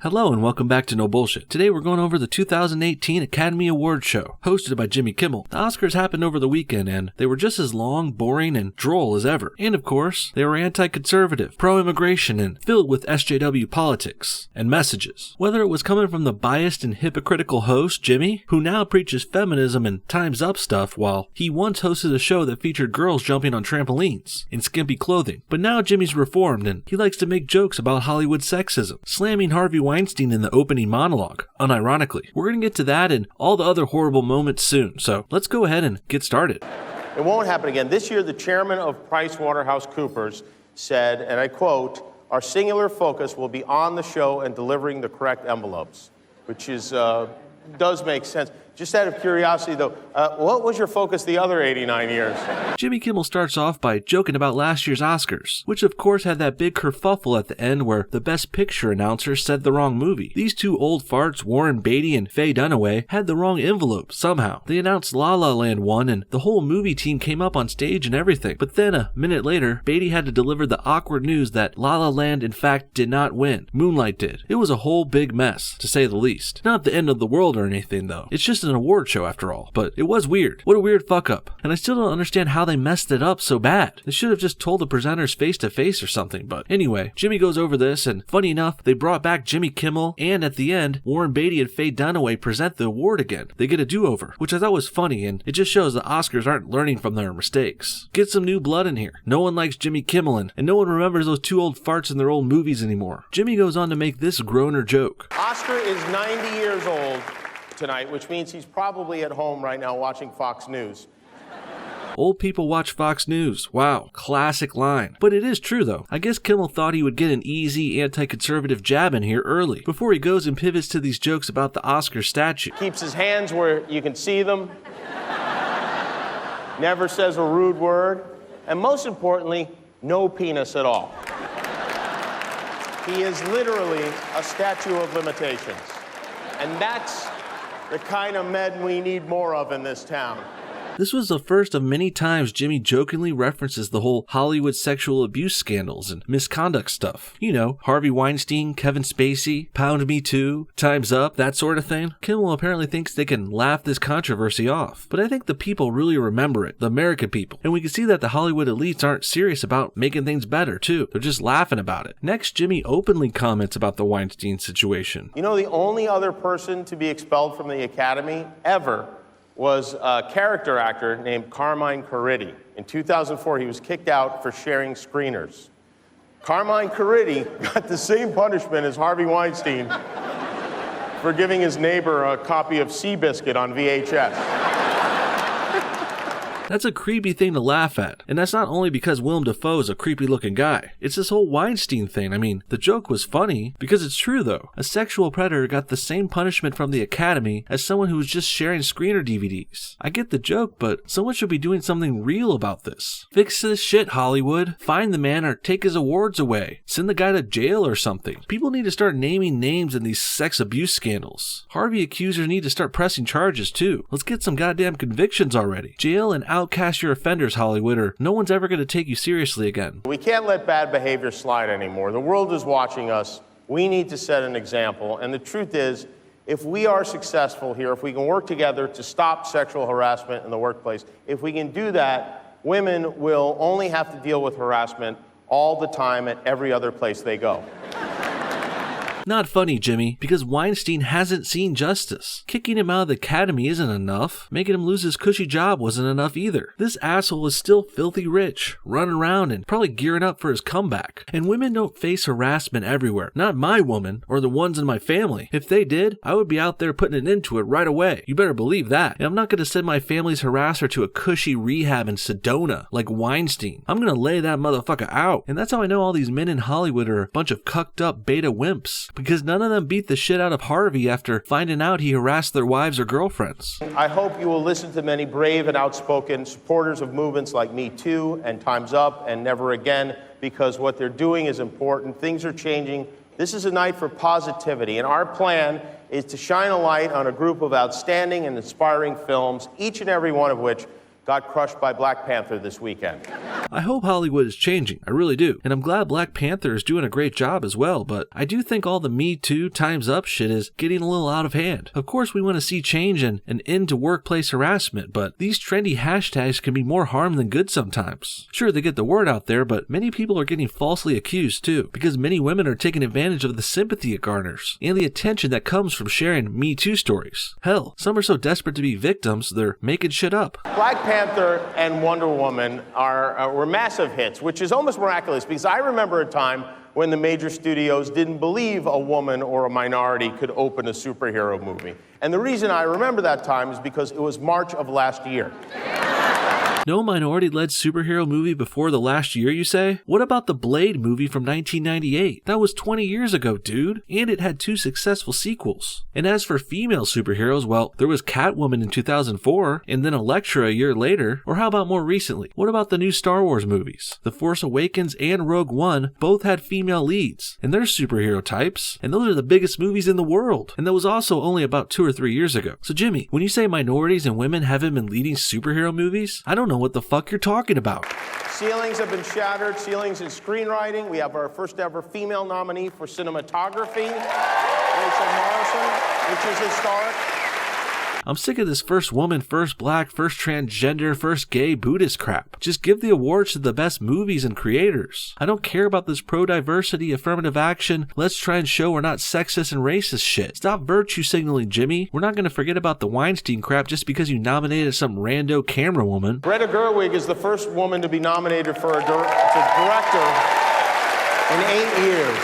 Hello and welcome back to No Bullshit. Today we're going over the 2018 Academy Awards show, hosted by Jimmy Kimmel. The Oscars happened over the weekend and they were just as long, boring, and droll as ever. And of course, they were anti-conservative, pro-immigration, and filled with SJW politics and messages. Whether it was coming from the biased and hypocritical host, Jimmy, who now preaches feminism and Time's Up stuff while he once hosted a show that featured girls jumping on trampolines in skimpy clothing. But now Jimmy's reformed and he likes to make jokes about Hollywood sexism, slamming Harvey Weinstein in the opening monologue, unironically. We're going to get to that and all the other horrible moments soon, so let's go ahead and get started. It won't happen again. This year, the chairman of PricewaterhouseCoopers said, and I quote, "Our singular focus will be on the show and delivering the correct envelopes," which is does make sense. Just out of curiosity, though, what was your focus the other 89 years? Jimmy Kimmel starts off by joking about last year's Oscars, which of course had that big kerfuffle at the end where the Best Picture announcer said the wrong movie. These two old farts, Warren Beatty and Faye Dunaway, had the wrong envelope somehow. They announced La La Land won and the whole movie team came up on stage and everything. But then a minute later, Beatty had to deliver the awkward news that La La Land in fact did not win. Moonlight did. It was a whole big mess, to say the least. Not the end of the world or anything though. It's just an award show after all, but it was weird. What a weird fuck up. And I still don't understand how they messed it up so bad. They should have just told the presenters face to face or something, but anyway, Jimmy goes over this and funny enough, they brought back Jimmy Kimmel and at the end, Warren Beatty and Faye Dunaway present the award again. They get a do-over, which I thought was funny and it just shows the Oscars aren't learning from their mistakes. Get some new blood in here. No one likes Jimmy Kimmel and no one remembers those two old farts in their old movies anymore. Jimmy goes on to make this groaner joke. Oscar is 90 years old tonight, which means he's probably at home right now watching Fox News. Old people watch Fox News. Wow, classic line. But it is true though. I guess Kimmel thought he would get an easy anti-conservative jab in here early, before he goes and pivots to these jokes about the Oscar statue. Keeps his hands where you can see them. Never says a rude word. And most importantly, no penis at all. He is literally a statue of limitations. And that's the kind of men we need more of in this town. This was the first of many times Jimmy jokingly references the whole Hollywood sexual abuse scandals and misconduct stuff. You know, Harvey Weinstein, Kevin Spacey, Pound Me Too, Time's Up, that sort of thing. Kimmel apparently thinks they can laugh this controversy off. But I think the people really remember it, the American people. And we can see that the Hollywood elites aren't serious about making things better, too. They're just laughing about it. Next, Jimmy openly comments about the Weinstein situation. You know, the only other person to be expelled from the Academy ever was a character actor named Carmine Corritti. In 2004, he was kicked out for sharing screeners. Carmine Corritti got the same punishment as Harvey Weinstein for giving his neighbor a copy of Seabiscuit on VHS. That's a creepy thing to laugh at. And that's not only because Willem Dafoe's a creepy looking guy. It's this whole Weinstein thing. I mean, the joke was funny because it's true though. A sexual predator got the same punishment from the Academy as someone who was just sharing screener DVDs. I get the joke, but someone should be doing something real about this. Fix this shit, Hollywood. Find the man or take his awards away. Send the guy to jail or something. People need to start naming names in these sex abuse scandals. Harvey accusers need to start pressing charges too. Let's get some goddamn convictions already. Jail and outcast your offenders, Hollywood, or no one's ever going to take you seriously again. We can't let bad behavior slide anymore. The world is watching us. We need to set an example. And the truth is, if we are successful here, if we can work together to stop sexual harassment in the workplace, if we can do that, women will only have to deal with harassment all the time at every other place they go. Not funny, Jimmy, because Weinstein hasn't seen justice. Kicking him out of the Academy isn't enough. Making him lose his cushy job wasn't enough either. This asshole is still filthy rich, running around and probably gearing up for his comeback. And women don't face harassment everywhere. Not my woman, or the ones in my family. If they did, I would be out there putting an end to it right away. You better believe that. And I'm not going to send my family's harasser to a cushy rehab in Sedona, like Weinstein. I'm going to lay that motherfucker out. And that's how I know all these men in Hollywood are a bunch of cucked up beta wimps. Because none of them beat the shit out of Harvey after finding out he harassed their wives or girlfriends. I hope you will listen to many brave and outspoken supporters of movements like Me Too and Time's Up and Never Again, because what they're doing is important. Things are changing. This is a night for positivity, and our plan is to shine a light on a group of outstanding and inspiring films, each and every one of which got crushed by Black Panther this weekend. I hope Hollywood is changing, I really do. And I'm glad Black Panther is doing a great job as well, but I do think all the Me Too, Time's Up shit is getting a little out of hand. Of course we want to see change and an end to workplace harassment, but these trendy hashtags can be more harm than good sometimes. Sure, they get the word out there, but many people are getting falsely accused too, because many women are taking advantage of the sympathy it garners, and the attention that comes from sharing Me Too stories. Hell, some are so desperate to be victims, they're making shit up. Black Panther and Wonder Woman were massive hits, which is almost miraculous, because I remember a time when the major studios didn't believe a woman or a minority could open a superhero movie. And the reason I remember that time is because it was March of last year. No minority-led superhero movie before the last year, you say? What about the Blade movie from 1998? That was 20 years ago, dude. And it had 2 successful sequels. And as for female superheroes, well, there was Catwoman in 2004, and then Elektra a year later. Or how about more recently? What about the new Star Wars movies? The Force Awakens and Rogue One both had female leads, and they're superhero types. And those are the biggest movies in the world. And that was also only about 2 or 3 years ago. So Jimmy, when you say minorities and women haven't been leading superhero movies, I don't know what the fuck you're talking about. Ceilings have been shattered, ceilings in screenwriting. We have our first ever female nominee for cinematography, Rachel Morrison, which is historic. I'm sick of this first woman, first black, first transgender, first gay Buddhist crap. Just give the awards to the best movies and creators. I don't care about this pro-diversity, affirmative action, let's try and show we're not sexist and racist shit. Stop virtue signaling, Jimmy. We're not going to forget about the Weinstein crap just because you nominated some rando camera woman. Greta Gerwig is the first woman to be nominated for a director in 8 years.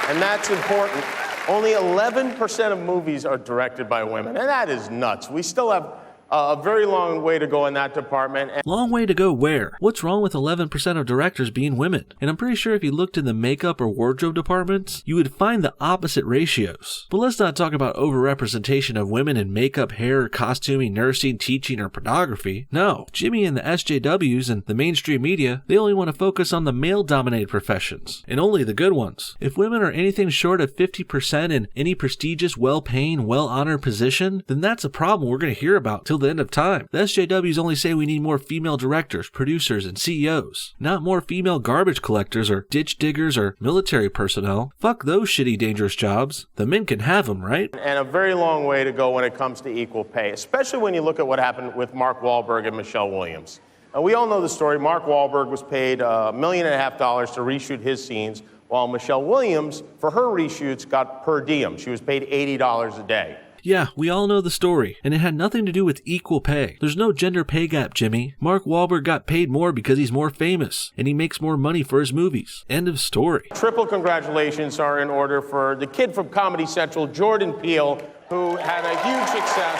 And that's important. Only 11% of movies are directed by women, and that is nuts. We still have a very long way to go in that department. Long way to go where? What's wrong with 11% of directors being women? And I'm pretty sure if you looked in the makeup or wardrobe departments, you would find the opposite ratios. But let's not talk about overrepresentation of women in makeup, hair, costuming, nursing, teaching, or pornography. No, Jimmy and the SJWs and the mainstream media, they only want to focus on the male-dominated professions, and only the good ones. If women are anything short of 50% in any prestigious, well-paying, well-honored position, then that's a problem we're going to hear about till the end of time. The SJWs only say we need more female directors, producers, and CEOs, not more female garbage collectors or ditch diggers or military personnel. Fuck those shitty, dangerous jobs. The men can have them, right? And a very long way to go when it comes to equal pay, especially when you look at what happened with Mark Wahlberg and Michelle Williams. We all know the story. Mark Wahlberg was paid $1.5 million to reshoot his scenes, while Michelle Williams, for her reshoots, got per diem. She was paid $80 a day. Yeah, we all know the story, and it had nothing to do with equal pay. There's no gender pay gap, Jimmy. Mark Wahlberg got paid more because he's more famous, and he makes more money for his movies. End of story. Triple congratulations are in order for the kid from Comedy Central, Jordan Peele, who had a huge success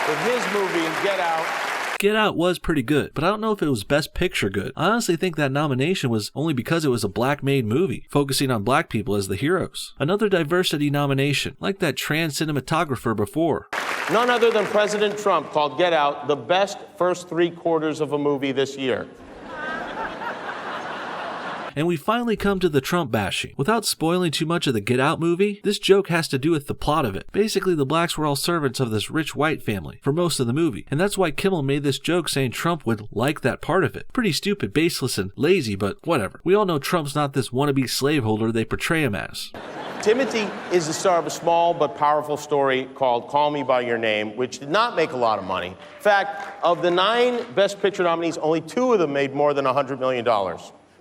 with his movie Get Out. Get Out was pretty good, but I don't know if it was Best Picture good. I honestly think that nomination was only because it was a black-made movie, focusing on black people as the heroes. Another diversity nomination, like that trans cinematographer before. None other than President Trump called Get Out the best first 3 quarters of a movie this year. And we finally come to the Trump bashing. Without spoiling too much of the Get Out movie, this joke has to do with the plot of it. Basically, the blacks were all servants of this rich white family for most of the movie, and that's why Kimmel made this joke saying Trump would like that part of it. Pretty stupid, baseless, and lazy, but whatever. We all know Trump's not this wannabe slaveholder they portray him as. Timothy is the star of a small but powerful story called Call Me By Your Name, which did not make a lot of money. In fact, of the 9 Best Picture nominees, only 2 of them made more than $100 million.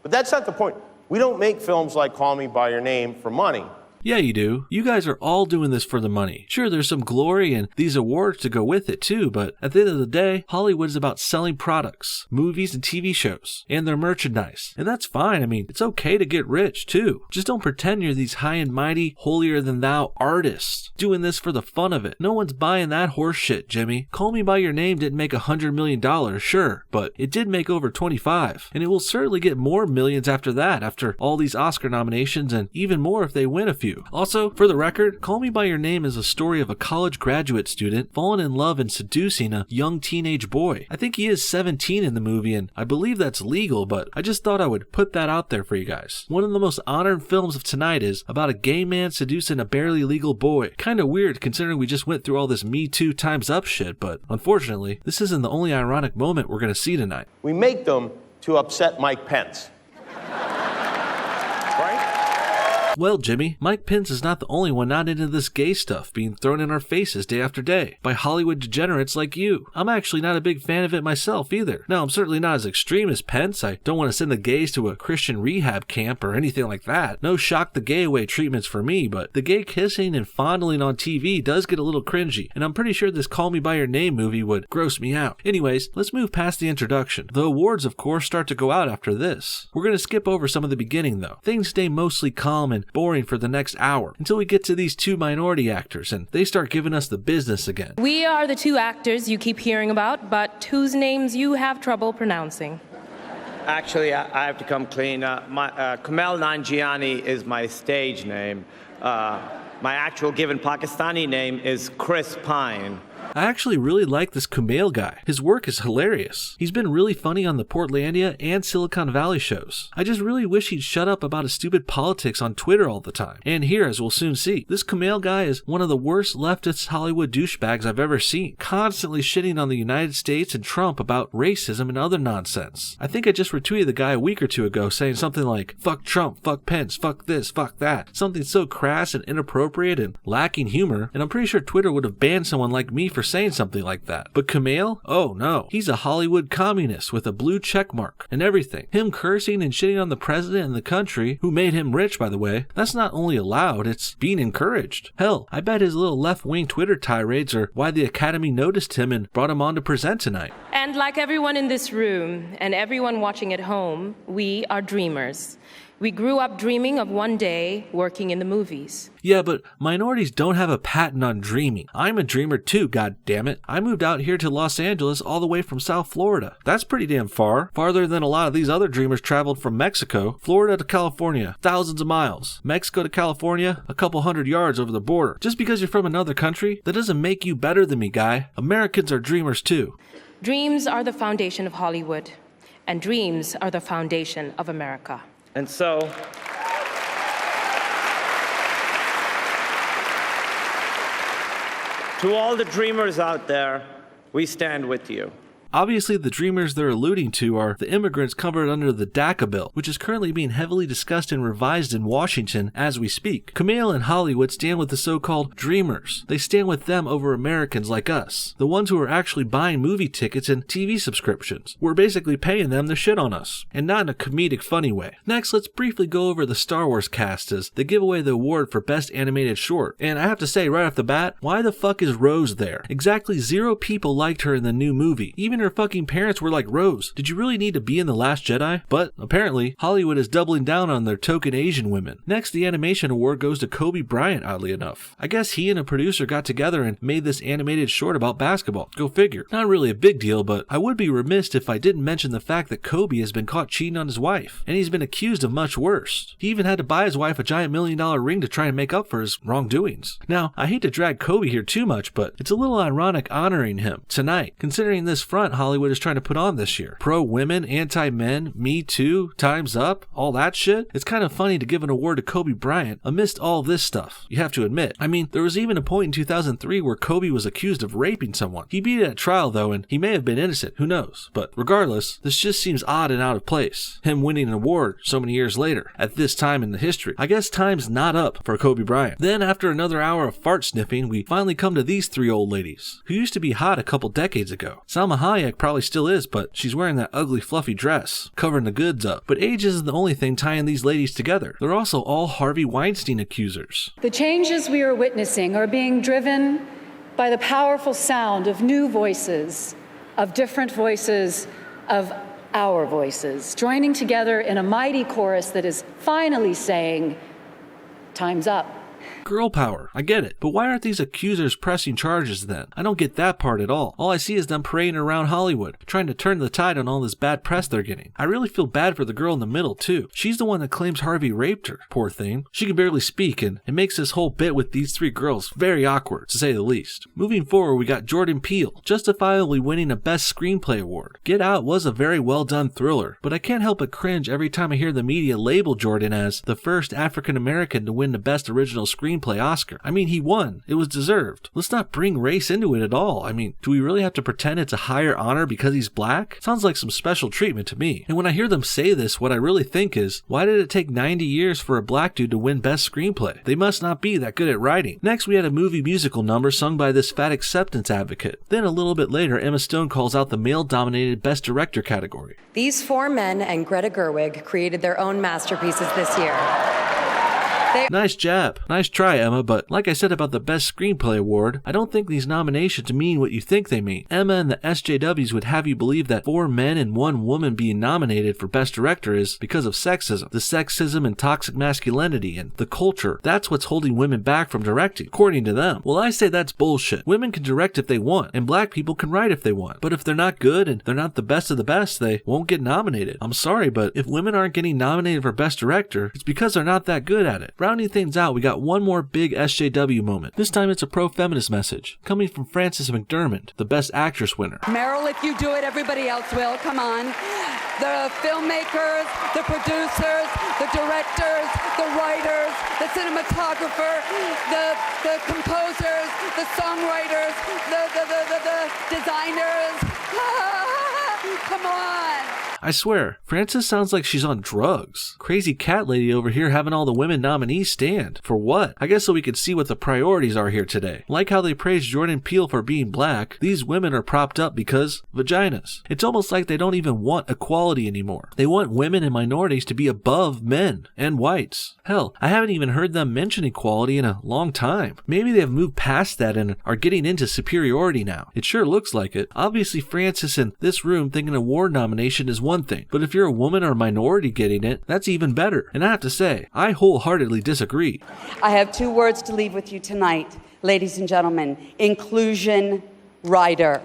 But that's not the point. We don't make films like Call Me By Your Name for money. Yeah, you do. You guys are all doing this for the money. Sure, there's some glory and these awards to go with it too, but at the end of the day, Hollywood is about selling products, movies and TV shows, and their merchandise. And that's fine. I mean, it's okay to get rich too. Just don't pretend you're these high and mighty, holier-than-thou artists doing this for the fun of it. No one's buying that horse shit, Jimmy. Call Me By Your Name didn't make $100 million, sure, but it did make over 25, and it will certainly get more millions after that, after all these Oscar nominations, and even more if they win a few. few. Also, for the record, Call Me By Your Name is a story of a college graduate student falling in love and seducing a young teenage boy. I think he is 17 in the movie, and I believe that's legal, but I just thought I would put that out there for you guys. One of the most honored films of tonight is about a gay man seducing a barely legal boy. Kinda weird considering we just went through all this Me Too Time's Up shit, but unfortunately, this isn't the only ironic moment we're gonna see tonight. We make them to upset Mike Pence. Well, Jimmy, Mike Pence is not the only one not into this gay stuff being thrown in our faces day after day by Hollywood degenerates like you. I'm actually not a big fan of it myself either. Now, I'm certainly not as extreme as Pence. I don't want to send the gays to a Christian rehab camp or anything like that. No shock the gay away treatments for me, but the gay kissing and fondling on TV does get a little cringy, and I'm pretty sure this Call Me By Your Name movie would gross me out. Anyways, let's move past the introduction. The awards, of course, start to go out after this. We're going to skip over some of the beginning, though. Things stay mostly calm and boring for the next hour until we get to these two minority actors and they start giving us the business again. We are the two actors you keep hearing about, but whose names you have trouble pronouncing. Actually, I have to come clean. Kumail Nanjiani is my stage name. My actual given Pakistani name is Chris Pine. I actually really like this Kumail guy. His work is hilarious. He's been really funny on the Portlandia and Silicon Valley shows. I just really wish he'd shut up about his stupid politics on Twitter all the time. And here, as we'll soon see, this Kumail guy is one of the worst leftist Hollywood douchebags I've ever seen, constantly shitting on the United States and Trump about racism and other nonsense. I think I just retweeted the guy a week or two ago saying something like, fuck Trump, fuck Pence, fuck this, fuck that. Something so crass and inappropriate and lacking humor, and I'm pretty sure Twitter would have banned someone like me for saying something like that. But Kumail? Oh no. He's a Hollywood communist with a blue check mark and everything. Him cursing and shitting on the president and the country, who made him rich, by the way, that's not only allowed, it's being encouraged. Hell, I bet his little left-wing Twitter tirades are why the Academy noticed him and brought him on to present tonight. And like everyone in this room and everyone watching at home, we are dreamers. We grew up dreaming of one day working in the movies. Yeah, but minorities don't have a patent on dreaming. I'm a dreamer too, goddammit. I moved out here to Los Angeles all the way from South Florida. That's pretty damn far. Farther than a lot of these other dreamers traveled from Mexico. Florida to California, thousands of miles. Mexico to California, a couple hundred yards over the border. Just because you're from another country, that doesn't make you better than me, guy. Americans are dreamers too. Dreams are the foundation of Hollywood, and dreams are the foundation of America. And so, to all the dreamers out there, we stand with you. Obviously, the dreamers they're alluding to are the immigrants covered under the DACA bill, which is currently being heavily discussed and revised in Washington as we speak. Kumail and Hollywood stand with the so-called dreamers. They stand with them over Americans like us, the ones who are actually buying movie tickets and TV subscriptions. We're basically paying them to shit on us, and not in a comedic funny way. Next, let's briefly go over the Star Wars cast as they give away the award for Best Animated Short. And I have to say right off the bat, why the fuck is Rose there? Exactly 0 people liked her in the new movie. Even her fucking parents were like, Rose, did you really need to be in The Last Jedi? But apparently, Hollywood is doubling down on their token Asian women. Next, the animation award goes to Kobe Bryant, oddly enough. I guess he and a producer got together and made this animated short about basketball. Go figure. Not really a big deal, but I would be remiss if I didn't mention the fact that Kobe has been caught cheating on his wife, and he's been accused of much worse. He even had to buy his wife a giant $1 million ring to try and make up for his wrongdoings. Now, I hate to drag Kobe here too much, but it's a little ironic honoring him tonight, considering this front Hollywood is trying to put on this year. Pro-women, anti-men, Me Too, Time's Up, all that shit. It's kind of funny to give an award to Kobe Bryant amidst all this stuff, you have to admit. I mean, there was even a point in 2003 where Kobe was accused of raping someone. He beat it at trial though, and he may have been innocent, who knows. But regardless, this just seems odd and out of place. Him winning an award so many years later, at this time in the history. I guess time's not up for Kobe Bryant. Then after another hour of fart sniffing, we finally come to these 3 old ladies, who used to be hot a couple decades ago. Salma Hayek probably still is, but she's wearing that ugly fluffy dress, covering the goods up. But age isn't the only thing tying these ladies together. They're also all Harvey Weinstein accusers. The changes we are witnessing are being driven by the powerful sound of new voices, of different voices, of our voices, joining together in a mighty chorus that is finally saying, time's up. Girl power, I get it, but why aren't these accusers pressing charges then? I don't get that part at all. All I see is them parading around Hollywood, trying to turn the tide on all this bad press they're getting. I really feel bad for the girl in the middle too. She's the one that claims Harvey raped her, poor thing. She can barely speak, and it makes this whole bit with these three girls very awkward, to say the least. Moving forward, we got Jordan Peele, justifiably winning a Best Screenplay award. Get Out was a very well done thriller, but I can't help but cringe every time I hear the media label Jordan as the first African American to win the Best Original Screenplay Oscar. I mean, he won. It was deserved. Let's not bring race into it at all. I mean, do we really have to pretend it's a higher honor because he's black? Sounds like some special treatment to me. And when I hear them say this, what I really think is, why did it take 90 years for a black dude to win Best Screenplay? They must not be that good at writing. Next, we had a movie musical number sung by this fat acceptance advocate. Then a little bit later, Emma Stone calls out the male-dominated Best Director category. These four men and Greta Gerwig created their own masterpieces this year. Nice jab. Nice try, Emma, but like I said about the Best Screenplay Award, I don't think these nominations mean what you think they mean. Emma and the SJWs would have you believe that 4 men and 1 woman being nominated for Best Director is because of sexism. The sexism and toxic masculinity and the culture. That's what's holding women back from directing, according to them. Well, I say that's bullshit. Women can direct if they want, and black people can write if they want. But if they're not good and they're not the best of the best, they won't get nominated. I'm sorry, but if women aren't getting nominated for Best Director, it's because they're not that good at it. Rounding things out, we got one more big SJW moment. This time it's a pro-feminist message, coming from Frances McDermott, the Best Actress winner. Meryl, if you do it, everybody else will. Come on. The filmmakers, the producers, the directors, the writers, the cinematographer, the composers, the songwriters, the designers. Come on. I swear, Frances sounds like she's on drugs. Crazy cat lady over here having all the women nominees stand. For what? I guess so we could see what the priorities are here today. Like how they praised Jordan Peele for being black, these women are propped up because vaginas. It's almost like they don't even want equality anymore. They want women and minorities to be above men and whites. Hell, I haven't even heard them mention equality in a long time. Maybe they have moved past that and are getting into superiority now. It sure looks like it. Obviously, Frances in this room thinking award nomination is one thing, but if you're a woman or a minority getting it, that's even better. And I have to say, I wholeheartedly disagree. I have 2 words to leave with you tonight, ladies and gentlemen. Inclusion rider.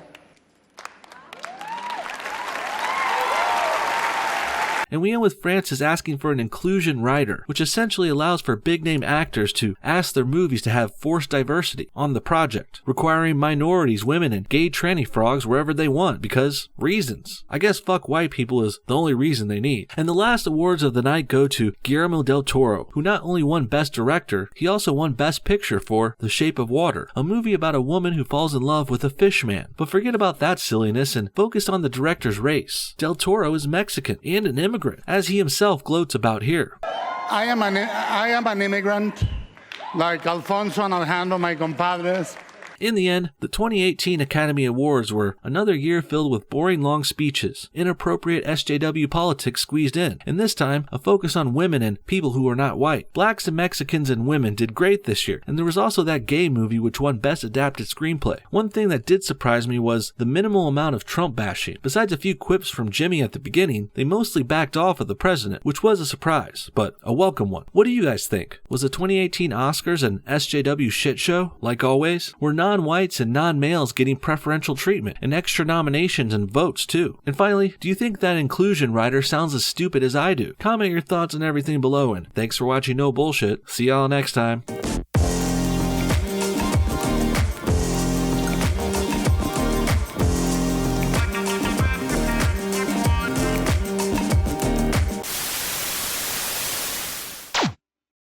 And we end with Frances asking for an inclusion rider, which essentially allows for big-name actors to ask their movies to have forced diversity on the project, requiring minorities, women, and gay tranny frogs wherever they want, because reasons. I guess fuck white people is the only reason they need. And the last awards of the night go to Guillermo del Toro, who not only won Best Director, he also won Best Picture for The Shape of Water, a movie about a woman who falls in love with a fish man. But forget about that silliness and focus on the director's race. Del Toro is Mexican and an immigrant, as he himself gloats about here. I am an immigrant, like Alfonso and Alejandro, my compadres. In the end, the 2018 Academy Awards were another year filled with boring long speeches, inappropriate SJW politics squeezed in, and this time, a focus on women and people who are not white. Blacks and Mexicans and women did great this year, and there was also that gay movie which won Best Adapted Screenplay. One thing that did surprise me was the minimal amount of Trump bashing. Besides a few quips from Jimmy at the beginning, they mostly backed off of the president, which was a surprise, but a welcome one. What do you guys think? Was the 2018 Oscars an SJW shit show, like always? Were non-whites and non-males getting preferential treatment and extra nominations and votes too? And finally, do you think that inclusion rider sounds as stupid as I do? Comment your thoughts on everything below, and thanks for watching No Bullshit. See y'all next time.